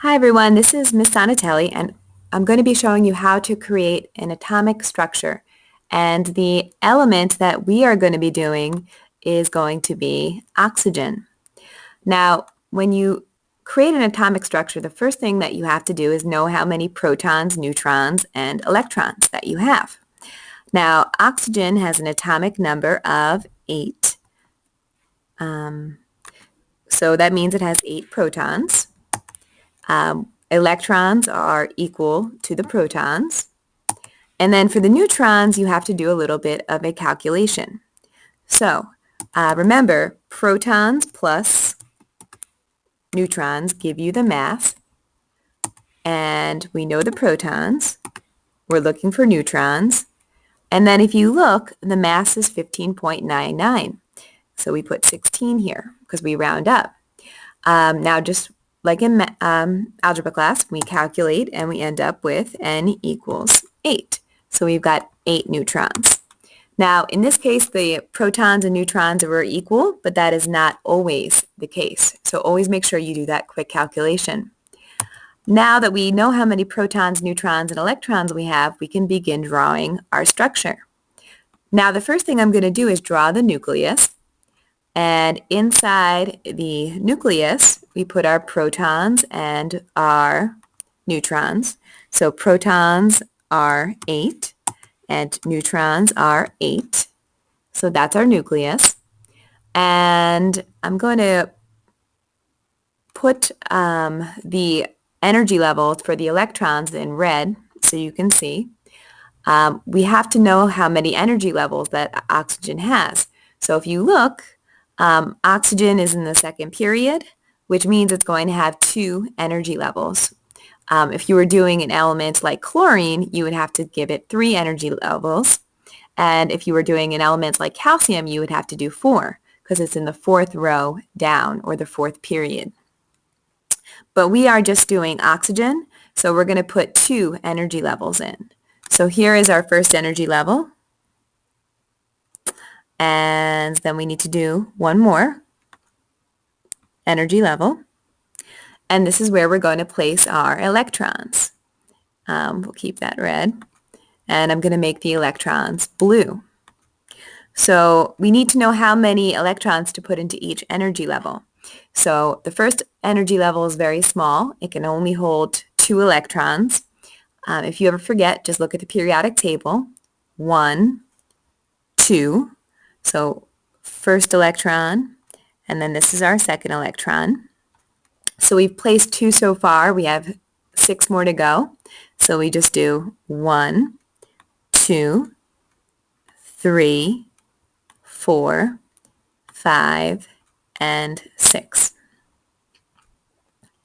Hi everyone, this is Miss Donatelli and I'm going to be showing you how to create an atomic structure. And the element that we are going to be doing is going to be oxygen. Now, when you create an atomic structure, the first thing that you have to do is know how many protons, neutrons, and electrons that you have. Now, oxygen has an atomic number of 8. So that means it has 8 protons. Electrons are equal to the protons. And then for the neutrons, you have to do a little bit of a calculation. So remember, protons plus neutrons give you the mass. And we know the protons. We're looking for neutrons. And then if you look, the mass is 15.99. So we put 16 here because we round up. Now just like in algebra class, we calculate and we end up with n equals 8. So we've got 8 neutrons. Now, in this case, the protons and neutrons were equal, but that is not always the case. So always make sure you do that quick calculation. Now that we know how many protons, neutrons, and electrons we have, we can begin drawing our structure. Now, the first thing I'm going to do is draw the nucleus. And inside the nucleus, we put our protons and our neutrons. So protons are 8 and neutrons are 8. So that's our nucleus. And I'm going to put the energy levels for the electrons in red so you can see. We have to know how many energy levels that oxygen has. So if you look, oxygen is in the second period, which means it's going to have 2 energy levels. If you were doing an element like chlorine, you would have to give it 3 energy levels. And if you were doing an element like calcium, you would have to do 4 because it's in the 4th row down or the 4th period. But we are just doing oxygen, so we're going to put 2 energy levels in. So here is our first energy level. And then we need to do one more energy level. And this is where we're going to place our electrons. We'll keep that red. And I'm going to make the electrons blue. So we need to know how many electrons to put into each energy level. So the first energy level is very small. It can only hold 2 electrons. If you ever forget, just look at the periodic table. 1, 2. So first electron, and then this is our second electron. So we've placed 2 so far. We have 6 more to go. So we just do 1, 2, 3, 4, 5, and 6.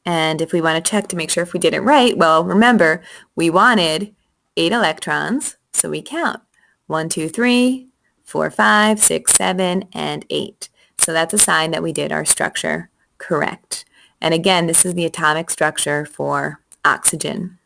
And if we want to check to make sure if we did it right, well, remember, we wanted 8 electrons, so we count 1, 2, 3, 4, 5, 6, 7, and 8. So that's a sign that we did our structure correct. And again, this is the atomic structure for oxygen.